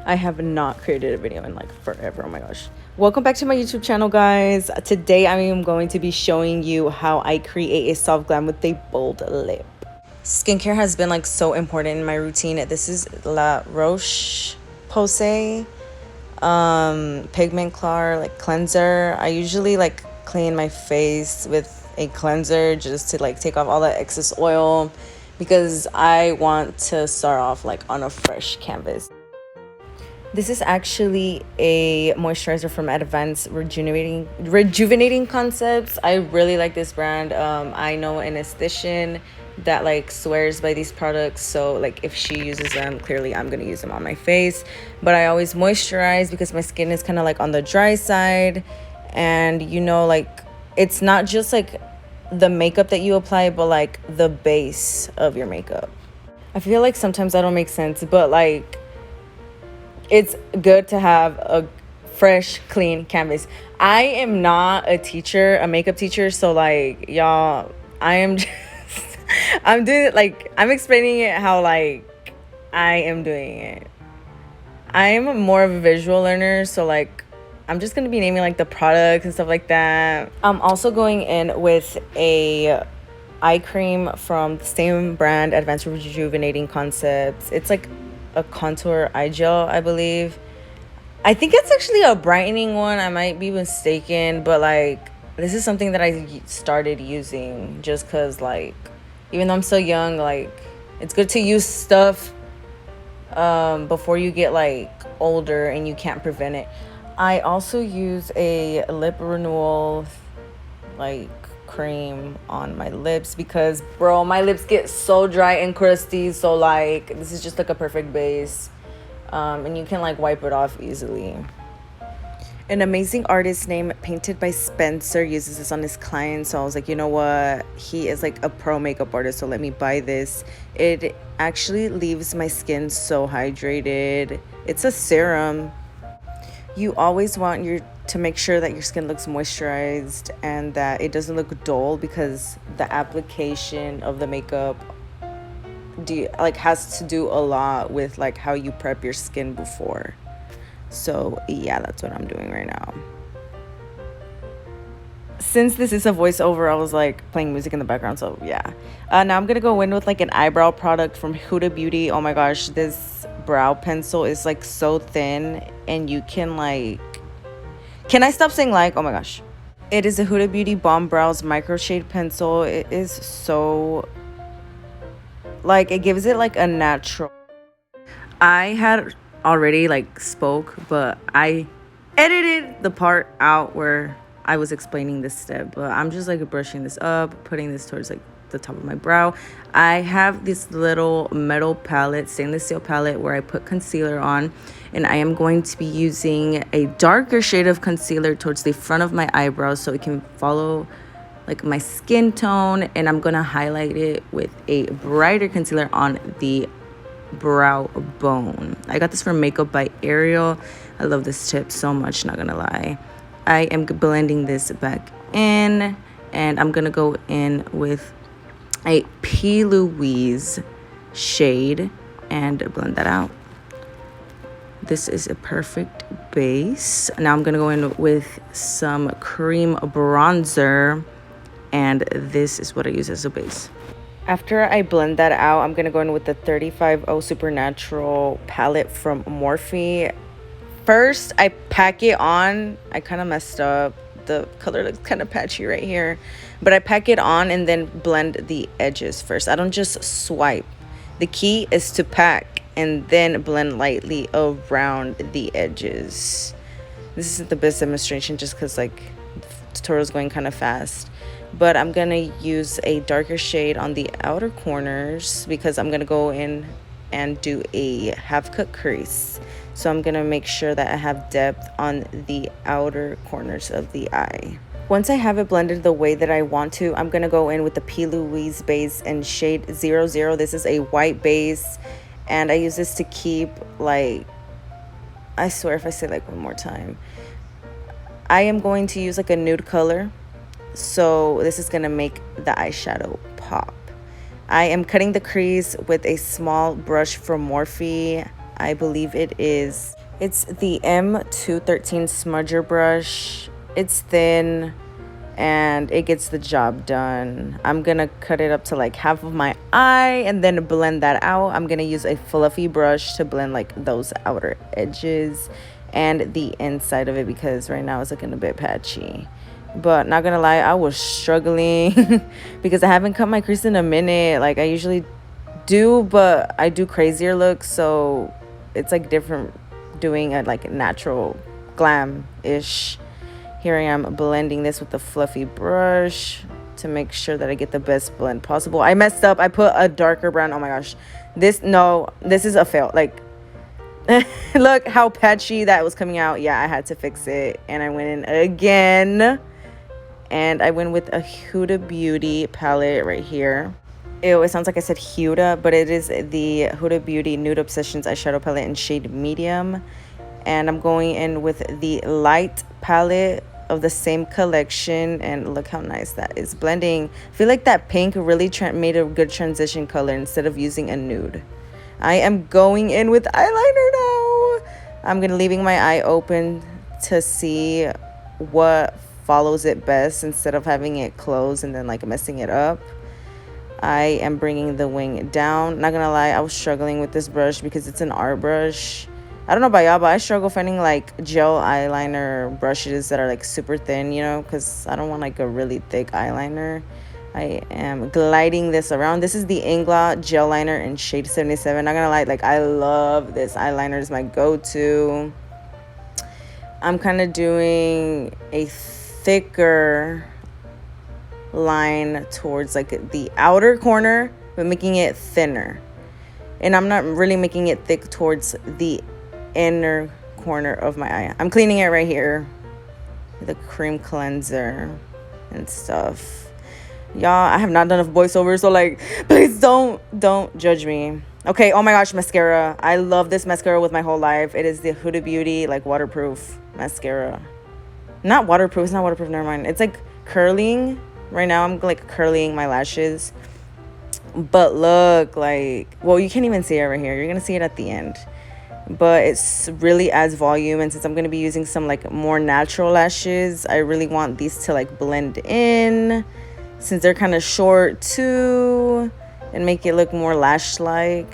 I have not created a video in like forever. Oh my gosh. Welcome back to my YouTube channel, guys. Today I am going to be showing you how I create a soft glam with a bold lip. Skincare has been like so important in my routine. This is La Roche Posay pigmentclar like cleanser. I usually like clean my face with a cleanser just to like take off all that excess oil because I want to start off like on a fresh canvas. This is actually a moisturizer from Advanced Rejuvenating Concepts. I really like this brand. I know an esthetician that like swears by these products, so like if she uses them, clearly I'm gonna use them on my face. But I always moisturize because my skin is kind of like on the dry side, and you know, like it's not just like the makeup that you apply, but like the base of your makeup. I feel like sometimes that don't make sense, but like it's good to have a fresh, clean canvas. I am not a teacher, a makeup teacher, so like y'all, I am just I'm doing it like I'm explaining it how like I am doing it. I am more of a visual learner, so like I'm just gonna be naming like the products and stuff like that. I'm also going in with a eye cream from the same brand, Advanced Rejuvenating Concepts. It's like a contour eye gel, I believe. I think it's actually a brightening one. I might be mistaken, but like this is something that I started using just because like even though I'm so young, like it's good to use stuff before you get like older and you can't prevent it. I also use a lip renewal like cream on my lips because bro, my lips get so dry and crusty, so like this is just like a perfect base, and you can like wipe it off easily. An amazing artist named Painted by Spencer uses this on his clients, so I was like, you know what, he is like a pro makeup artist, so let me buy this. It actually leaves my skin so hydrated. It's a serum. You always want to make sure that your skin looks moisturized and that it doesn't look dull, because the application of the makeup has to do a lot with like how you prep your skin before. So yeah, that's what I'm doing right now. Since this is a voiceover, I was like playing music in the background, so yeah. Now I'm gonna go in with like an eyebrow product from Huda Beauty. Oh my gosh, this brow pencil is like so thin, and you can like, can I stop saying like? Oh my gosh. It is a Huda Beauty Bombbrows microshade pencil. It is so like, it gives it like a natural. I had already like spoke, but I edited the part out where I was explaining this step, but I'm just like brushing this up, putting this towards like the top of my brow. I have this little metal palette, stainless steel palette, where I put concealer on, and I am going to be using a darker shade of concealer towards the front of my eyebrows so it can follow like my skin tone, and I'm gonna highlight it with a brighter concealer on the brow bone. I got this from Makeup by Ariel. I love this tip so much, not gonna lie. I am blending this back in, and I'm gonna go in with a Louise shade and blend that out. This is a perfect base. Now I'm gonna go in with some cream bronzer, and this is what I use as a base. After I blend that out, I'm going to go in with the 350 Supernatural palette from Morphe. First, I pack it on. I kind of messed up. The color looks kind of patchy right here. But I pack it on and then blend the edges first. I don't just swipe. The key is to pack and then blend lightly around the edges. This isn't the best demonstration just because like the tutorial's going kind of fast. But I'm going to use a darker shade on the outer corners because I'm going to go in and do a half cut crease. So I'm going to make sure that I have depth on the outer corners of the eye. Once I have it blended the way that I want to, I'm going to go in with the P. Louise base in shade 00. This is a white base, and I use this to keep like, I swear if I say like one more time, I am going to use like a nude color. So this is going to make the eyeshadow pop. I am cutting the crease with a small brush from Morphe. I believe it's the M213 smudger brush. It's thin and it gets the job done. I'm gonna cut it up to like half of my eye and then blend that out. I'm gonna use a fluffy brush to blend like those outer edges and the inside of it because right now it's looking a bit patchy. But not gonna lie, I was struggling because I haven't cut my crease in a minute. Like I usually do, but I do crazier looks, so it's like different doing a like natural glam-ish. Here I am blending this with the fluffy brush to make sure that I get the best blend possible. I messed up. I put a darker brown. Oh my gosh. This is a fail. Like, look how patchy that was coming out. Yeah, I had to fix it. And I went in again. And I went with a Huda Beauty palette right here. Ew, it sounds like I said Huda, but it is the Huda Beauty Nude Obsessions eyeshadow palette in shade medium. And I'm going in with the light palette of the same collection, and look how nice that is blending. I feel like that pink really made a good transition color instead of using a nude. I am going in with eyeliner now. I'm gonna leaving my eye open to see what follows it best instead of having it closed and then like messing it up. I am bringing the wing down. Not gonna lie, I was struggling with this brush because it's an art brush. I don't know about y'all, but I struggle finding like gel eyeliner brushes that are like super thin, you know, because I don't want like a really thick eyeliner. I am gliding this around. This is the Ingla gel liner in shade 77. Not gonna lie, like I love this eyeliner. It's my go-to. I'm kind of doing a thicker line towards like the outer corner, but making it thinner. And I'm not really making it thick towards the inner corner of my eye. I'm cleaning it right here with a cream cleanser and stuff. Y'all, I have not done a voiceover, so like please don't judge me. Okay, oh my gosh, mascara. I love this mascara with my whole life. It is the Huda Beauty like waterproof mascara. Not waterproof, it's not waterproof, never mind. It's like curling. Right now I'm like curling my lashes. But look, like, well, you can't even see it right here. You're gonna see it at the end. But it's really adds volume, and since I'm going to be using some like more natural lashes, I really want these to like blend in since they're kind of short too and make it look more lash like.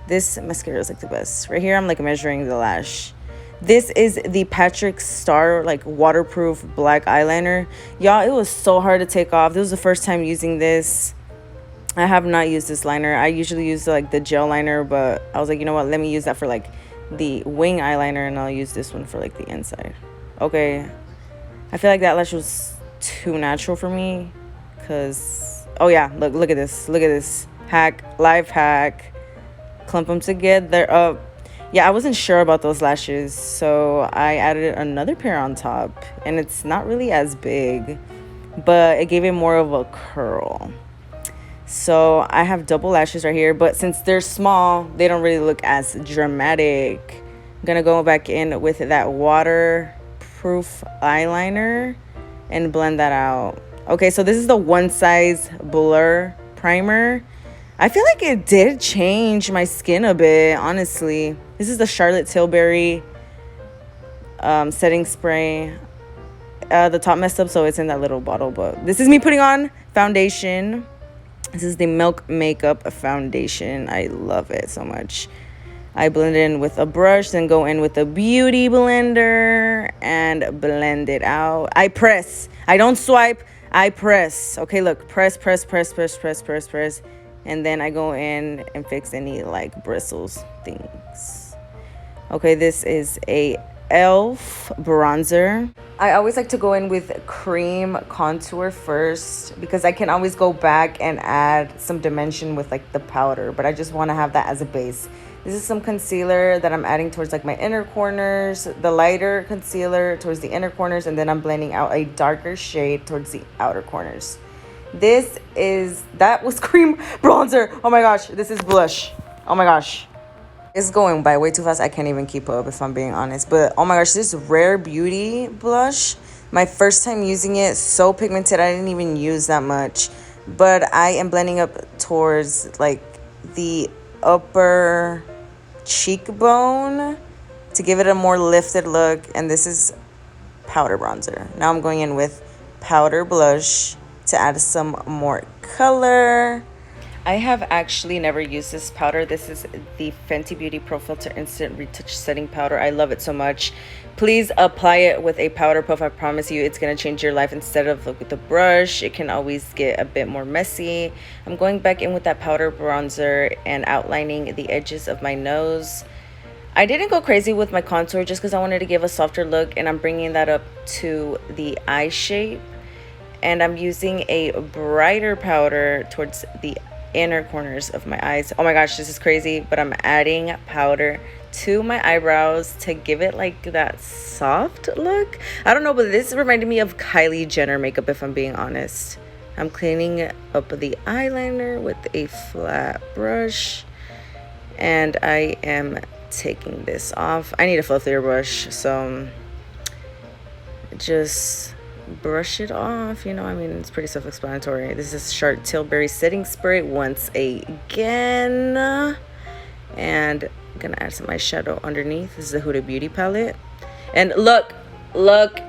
This mascara is like the best. Right here I'm like measuring the lash. This is the Patrick Star like waterproof black eyeliner. Y'all, it was so hard to take off. This was the first time using this. I have not used this liner. I usually use like the gel liner, but I was like, you know what, let me use that for like the wing eyeliner, and I'll use this one for like the inside. Okay, I feel like that lash was too natural for me because, oh yeah, look at this hack, life hack. Clump them together. Yeah, I wasn't sure about those lashes, so I added another pair on top, and it's not really as big, but it gave it more of a curl. So I have double lashes right here, but since they're small, they don't really look as dramatic. I'm gonna go back in with that waterproof eyeliner and blend that out. Okay, so this is the One Size Blur primer. I feel like it did change my skin a bit, honestly. This is the Charlotte Tilbury setting spray. The top messed up, so it's in that little bottle, but this is me putting on foundation. This is the Milk Makeup foundation. I love it so much. I blend in with a brush, then go in with a beauty blender and blend it out. I press. I don't swipe. I press. Okay, look. Press. And then I go in and fix any like bristles things. Okay, this is a e.l.f. bronzer. I always like to go in with cream contour first because I can always go back and add some dimension with like the powder, but I just want to have that as a base. This is some concealer that I'm adding towards like my inner corners, the lighter concealer towards the inner corners, and then I'm blending out a darker shade towards the outer corners. That was cream bronzer. Oh my gosh, this is blush. Oh my gosh. It's going by way too fast. I can't even keep up if I'm being honest. But oh my gosh, this Rare Beauty blush. My first time using it, so pigmented. I didn't even use that much. But I am blending up towards like the upper cheekbone to give it a more lifted look. And this is powder bronzer. Now I'm going in with powder blush to add some more color. I have actually never used this powder. This is the Fenty Beauty Pro Filter Instant Retouch Setting Powder. I love it so much. Please apply it with a powder puff. I promise you it's going to change your life. Instead of with the brush, it can always get a bit more messy. I'm going back in with that powder bronzer and outlining the edges of my nose. I didn't go crazy with my contour just because I wanted to give a softer look, and I'm bringing that up to the eye shape. And I'm using a brighter powder towards the inner corners of my eyes. Oh my gosh, this is crazy, but I'm adding powder to my eyebrows to give it like that soft look. I don't know, but this reminded me of Kylie Jenner makeup, if I'm being honest. I'm cleaning up the eyeliner with a flat brush, and I am taking this off. I need a fluffier brush, so just brush it off, you know. I mean, it's pretty self-explanatory. This is Sharp Tilbury setting spray once again, and I'm gonna add some eyeshadow underneath. This is the Huda Beauty palette, and look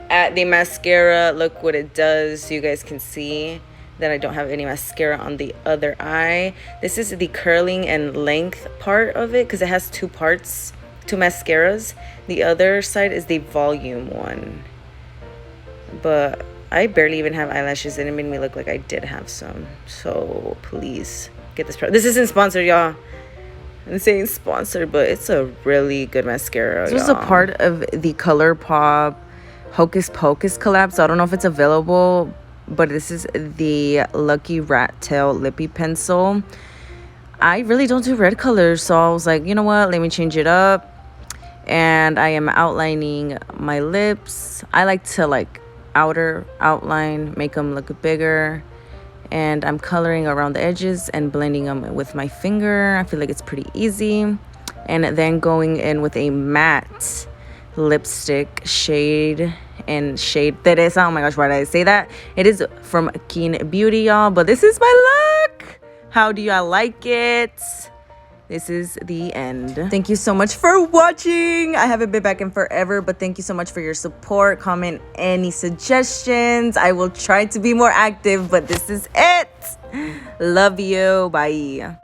at the mascara. Look what it does, so you guys can see that I don't have any mascara on the other eye. This is the curling and length part of it because it has two parts, two mascaras. The other side is the volume one. But I barely even have eyelashes, and it made me look like I did have some. So please get this product. This isn't sponsored, y'all. I'm saying sponsored, but it's a really good mascara. This was a part of the ColourPop Hocus Pocus collab, so I don't know if it's available, but this is the Lucky Rat Tail Lippy Pencil. I really don't do red colors, so I was like, you know what, let me change it up. And I am outlining my lips. I like to outer outline, make them look bigger, and I'm coloring around the edges and blending them with my finger. I feel like it's pretty easy. And then going in with a matte lipstick shade Teresa. Oh my gosh, why did I say that? It is from Keen Beauty, y'all, but this is my look. How do y'all like it? This is the end. Thank you so much for watching. I haven't been back in forever, but thank you so much for your support. Comment any suggestions. I will try to be more active, but this is it. Love you. Bye.